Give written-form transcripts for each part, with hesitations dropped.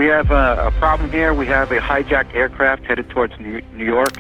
We have a problem here. We have a hijacked aircraft headed towards New York.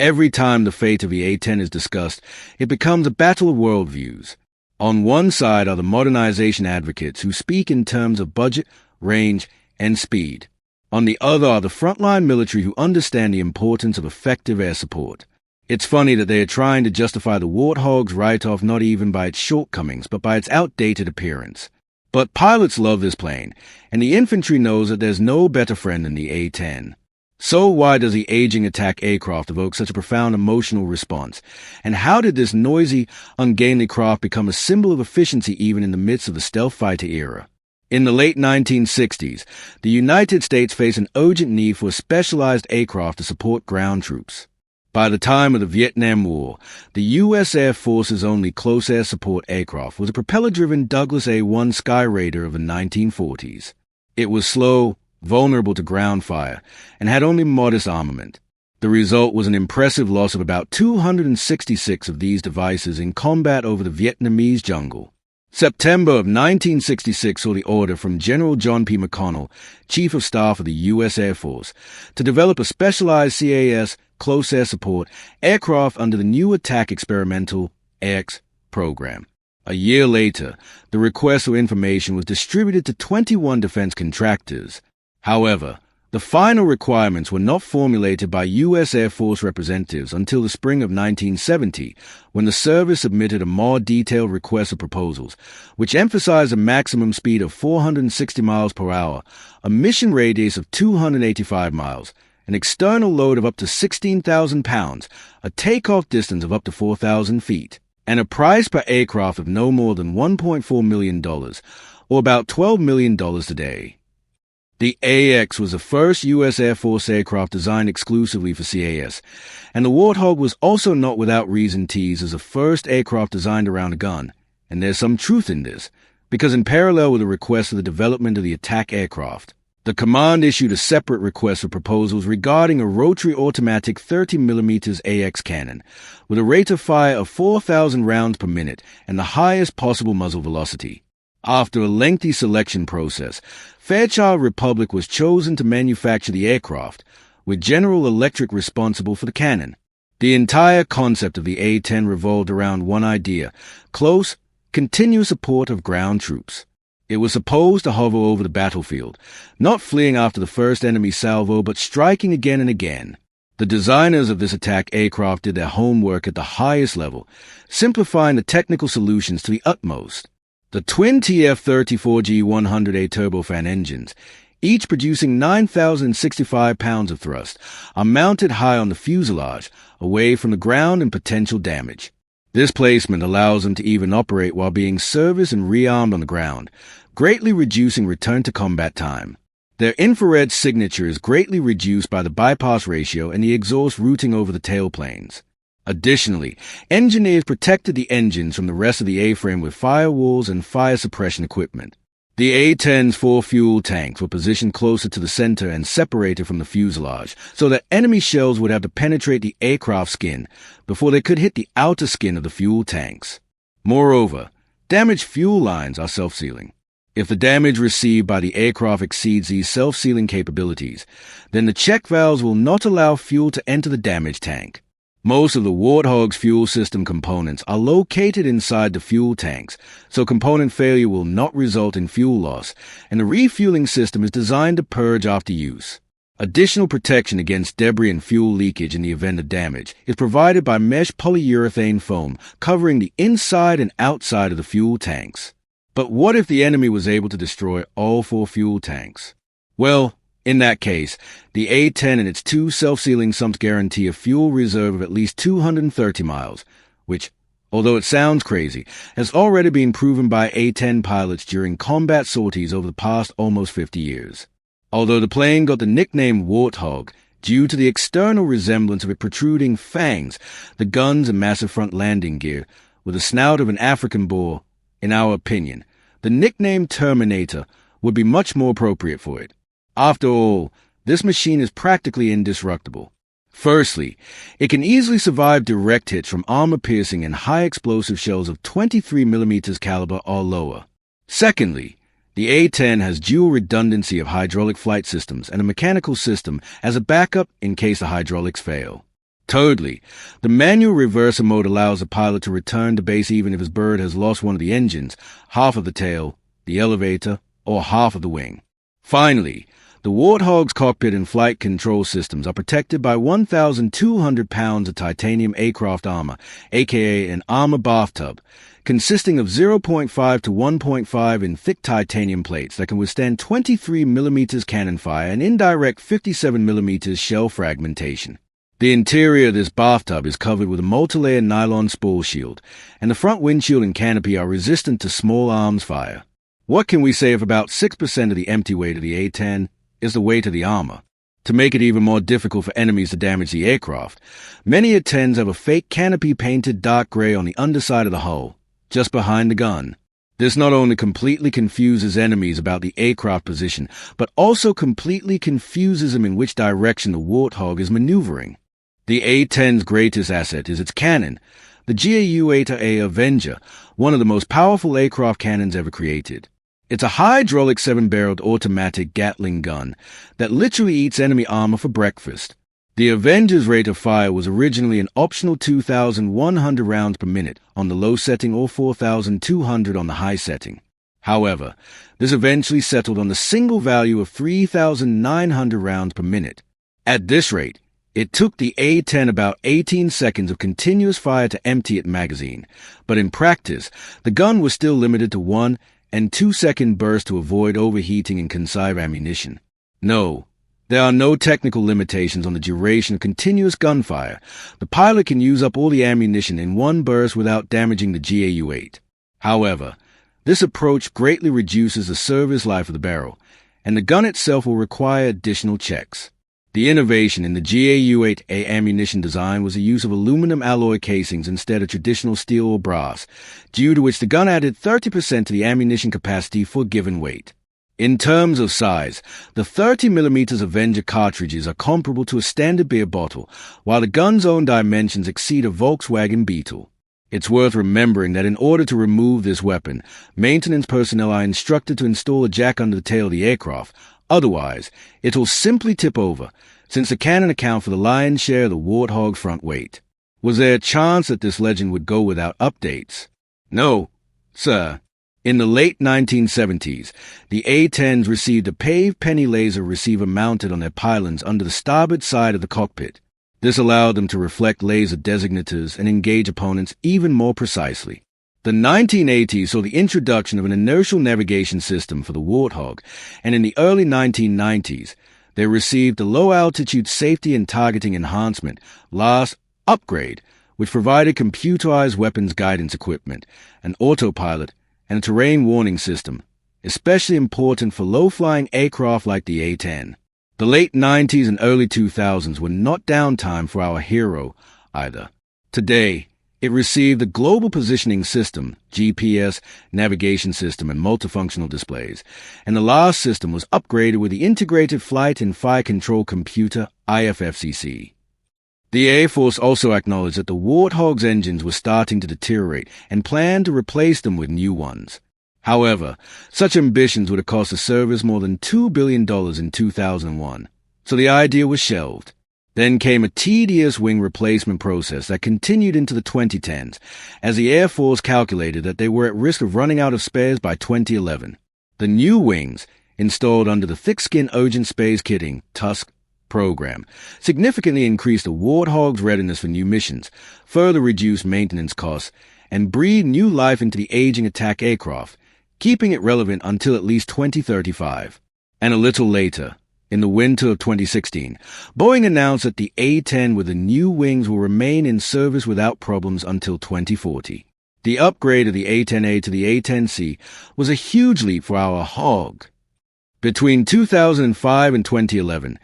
Every time the fate of the A-10 is discussed, it becomes a battle of worldviews. On one side are the modernization advocates who speak in terms of budget, range, and speed. On the other are the frontline military who understand the importance of effective air support. It's funny that they are trying to justify the Warthog's write-off not even by its shortcomings, but by its outdated appearance. But pilots love this plane, and the infantry knows that there's no better friend than the A-10. So why does the aging attack aircraft evoke such a profound emotional response? And how did this noisy, ungainly craft become a symbol of efficiency even in the midst of the stealth fighter era? In the late 1960s, the United States faced an urgent need for a specialized aircraft to support ground troops. By the time of the Vietnam War, the U.S. Air Force's only close air support aircraft was a propeller-driven Douglas A-1 Sky Raider of the 1940s. It was slow, vulnerable to ground fire, and had only modest armament. The result was an impressive loss of about 266 of these devices in combat over the Vietnamese jungle. September of 1966 saw the order from General John P. McConnell, Chief of Staff of the U.S. Air Force, to develop a specialized CAS close air support aircraft under the new Attack Experimental AX program. A year later, the request for information was distributed to 21 defense contractors. However, the final requirements were not formulated by U.S. Air Force representatives until the spring of 1970, when the service submitted a more detailed request for proposals, which emphasized a maximum speed of 460 miles per hour, a mission radius of 285 miles, an external load of up to 16,000 pounds, a takeoff distance of up to 4,000 feet, and a price per aircraft of no more than $1.4 million, or about $12 million today. The AX was the first U.S. Air Force aircraft designed exclusively for CAS, and the Warthog was also not without reason teased as the first aircraft designed around a gun, and there's some truth in this, because in parallel with the request for the development of the attack aircraft, the command issued a separate request for proposals regarding a rotary automatic 30mm AX cannon, with a rate of fire of 4,000 rounds per minute and the highest possible muzzle velocity. After a lengthy selection process, Fairchild Republic was chosen to manufacture the aircraft, with General Electric responsible for the cannon. The entire concept of the A-10 revolved around one idea: close, continuous support of ground troops. It was supposed to hover over the battlefield, not fleeing after the first enemy salvo, but striking again and again. The designers of this attack aircraft did their homework at the highest level, simplifying the technical solutions to the utmost. The twin TF-34G100A turbofan engines, each producing 9,065 pounds of thrust, are mounted high on the fuselage, away from the ground and potential damage. This placement allows them to even operate while being serviced and rearmed on the ground, greatly reducing return-to-combat time. Their infrared signature is greatly reduced by the bypass ratio and the exhaust routing over the tailplanes. Additionally, engineers protected the engines from the rest of the A-frame with firewalls and fire suppression equipment. The A-10's 4 fuel tanks were positioned closer to the center and separated from the fuselage, so that enemy shells would have to penetrate the aircraft skin before they could hit the outer skin of the fuel tanks. Moreover, damaged fuel lines are self-sealing. If the damage received by the aircraft exceeds these self-sealing capabilities, then the check valves will not allow fuel to enter the damaged tank. Most of the Warthog's fuel system components are located inside the fuel tanks, so component failure will not result in fuel loss, and the refueling system is designed to purge after use. Additional protection against debris and fuel leakage in the event of damage is provided by mesh polyurethane foam covering the inside and outside of the fuel tanks. But what if the enemy was able to destroy all 4 fuel tanks? Well, in that case, the A-10 and its 2 self-sealing sumps guarantee a fuel reserve of at least 230 miles, which, although it sounds crazy, has already been proven by A-10 pilots during combat sorties over the past almost 50 years. Although the plane got the nickname Warthog due to the external resemblance of it protruding fangs, the guns and massive front landing gear, with the snout of an African boar, in our opinion, the nickname Terminator would be much more appropriate for it. After all, this machine is practically indestructible. Firstly, it can easily survive direct hits from armor-piercing and high-explosive shells of 23mm caliber or lower. Secondly, The A-10 has dual redundancy of hydraulic flight systems and a mechanical system as a backup in case the hydraulics fail. Totally. The manual reverser mode allows the pilot to return to base even if his bird has lost one of the engines, half of the tail, the elevator, or half of the wing. Finally, the Warthog's cockpit and flight control systems are protected by 1,200 pounds of titanium aircraft armor, aka an armor bathtub, consisting of 0.5 to 1.5 in thick titanium plates that can withstand 23 mm cannon fire and indirect 57 mm shell fragmentation. The interior of this bathtub is covered with a multi-layer nylon spool shield, and the front windshield and canopy are resistant to small arms fire. What can we say if about 6% of the empty weight of the A-10 is the weight of the armor? To make it even more difficult for enemies to damage the aircraft, many A-10s have a fake canopy painted dark gray on the underside of the hull, just behind the gun. This not only completely confuses enemies about the aircraft position, but also completely confuses them in which direction the Warthog is maneuvering. The A-10's greatest asset is its cannon, the GAU-8A Avenger, one of the most powerful aircraft cannons ever created. It's a hydraulic 7-barreled automatic Gatling gun that literally eats enemy armor for breakfast. The Avenger's rate of fire was originally an optional 2,100 rounds per minute on the low setting or 4,200 on the high setting. However, this eventually settled on the single value of 3,900 rounds per minute. At this rate, it took the A-10 about 18 seconds of continuous fire to empty its magazine, but in practice, the gun was still limited to 1 and 2 second bursts to avoid overheating and conserve ammunition. No, there are no technical limitations on the duration of continuous gunfire. The pilot can use up all the ammunition in one burst without damaging the GAU-8. However, this approach greatly reduces the service life of the barrel, and the gun itself will require additional checks. The innovation in the GAU-8A ammunition design was the use of aluminum alloy casings instead of traditional steel or brass, due to which the gun added 30% to the ammunition capacity for a given weight. In terms of size, the 30mm Avenger cartridges are comparable to a standard beer bottle, while the gun's own dimensions exceed a Volkswagen Beetle. It's worth remembering that in order to remove this weapon, maintenance personnel are instructed to install a jack under the tail of the aircraft. Otherwise, it will simply tip over, since the cannon accounts for the lion's share of the Warthog's front weight. Was there a chance that this legend would go without updates? No, sir. In the late 1970s, the A-10s received a paved penny laser receiver mounted on their pylons under the starboard side of the cockpit. This allowed them to reflect laser designators and engage opponents even more precisely. The 1980s saw the introduction of an inertial navigation system for the Warthog, and in the early 1990s, they received the low-altitude safety and targeting enhancement, LAST upgrade, which provided computerized weapons guidance equipment, an autopilot, and a terrain warning system, especially important for low-flying aircraft like the A-10. The late 90s and early 2000s were not downtime for our hero, either. Today, it received the Global Positioning System, GPS, navigation system, and multifunctional displays, and the LAST system was upgraded with the Integrated Flight and Fire Control Computer, IFFCC. The Air Force also acknowledged that the Warthog's engines were starting to deteriorate and planned to replace them with new ones. However, such ambitions would have cost the service more than $2 billion in 2001, so the idea was shelved. Then came a tedious wing replacement process that continued into the 2010s, as the Air Force calculated that they were at risk of running out of spares by 2011. The new wings, installed under the Thick-Skin Urgent Space Kitting (TUSK) program, significantly increased the Warthog's readiness for new missions, further reduced maintenance costs, and breathed new life into the aging attack aircraft, keeping it relevant until at least 2035. And a little later, in the winter of 2016, Boeing announced that the A-10 with the new wings will remain in service without problems until 2040. The upgrade of the A-10A to the A-10C was a huge leap for our hog. Between 2005 and 2011,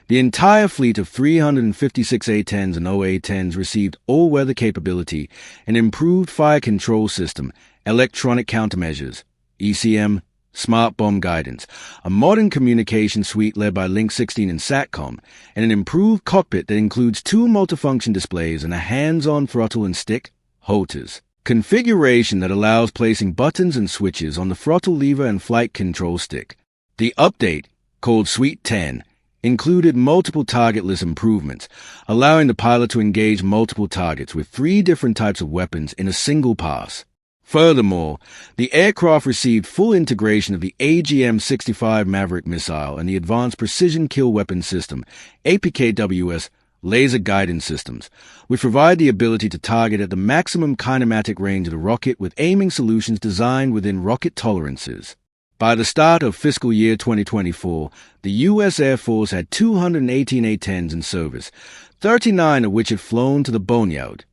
the entire fleet of 356 A-10s and OA-10s received all-weather capability, an improved fire control system, electronic countermeasures, ECM, smart bomb guidance, a modern communication suite led by Link 16 and SATCOM, and an improved cockpit that includes 2 multifunction displays and a hands-on throttle and stick, HOTAS. configuration that allows placing buttons and switches on the throttle lever and flight control stick. The update, called Suite 10, included multiple targetless improvements, allowing the pilot to engage multiple targets with 3 different types of weapons in a single pass. Furthermore, the aircraft received full integration of the AGM-65 Maverick missile and the Advanced Precision Kill Weapon System, APKWS, laser guidance systems, which provide the ability to target at the maximum kinematic range of the rocket with aiming solutions designed within rocket tolerances. By the start of fiscal year 2024, the U.S. Air Force had 218 A-10s in service, 39 of which had flown to the boneyard.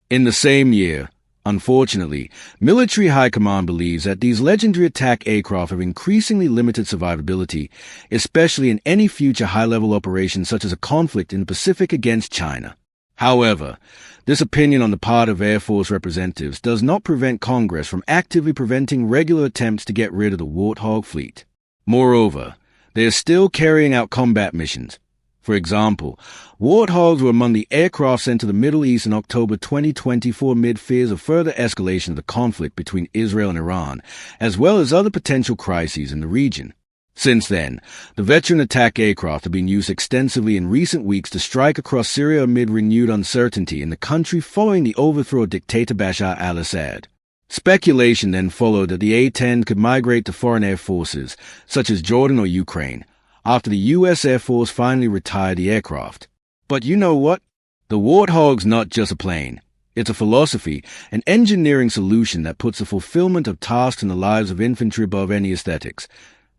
In the same year, unfortunately, military high command believes that these legendary attack aircraft have increasingly limited survivability, especially in any future high-level operation such as a conflict in the Pacific against China. However, this opinion on the part of Air Force representatives does not prevent Congress from actively preventing regular attempts to get rid of the Warthog fleet. Moreover, they are still carrying out combat missions. For example, Warthogs were among the aircraft sent to the Middle East in October 2024 amid fears of further escalation of the conflict between Israel and Iran, as well as other potential crises in the region. Since then, the veteran attack aircraft have been used extensively in recent weeks to strike across Syria amid renewed uncertainty in the country following the overthrow of dictator Bashar al-Assad. Speculation then followed that the A-10 could migrate to foreign air forces, such as Jordan or Ukraine, after the U.S. Air Force finally retired the aircraft. But you know what? The Warthog's not just a plane. It's a philosophy, an engineering solution that puts the fulfillment of tasks in the lives of infantry above any aesthetics.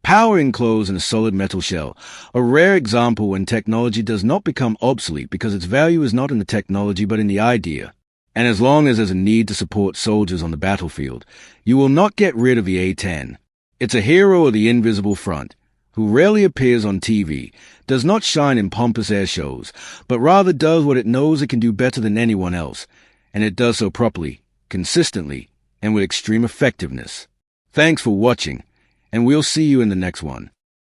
Power enclosed in a solid metal shell, a rare example when technology does not become obsolete because its value is not in the technology but in the idea. And as long as there's a need to support soldiers on the battlefield, you will not get rid of the A-10. It's a hero of the invisible front, who rarely appears on TV, does not shine in pompous air shows, but rather does what it knows it can do better than anyone else, and it does so properly, consistently, and with extreme effectiveness. Thanks for watching, and we'll see you in the next one.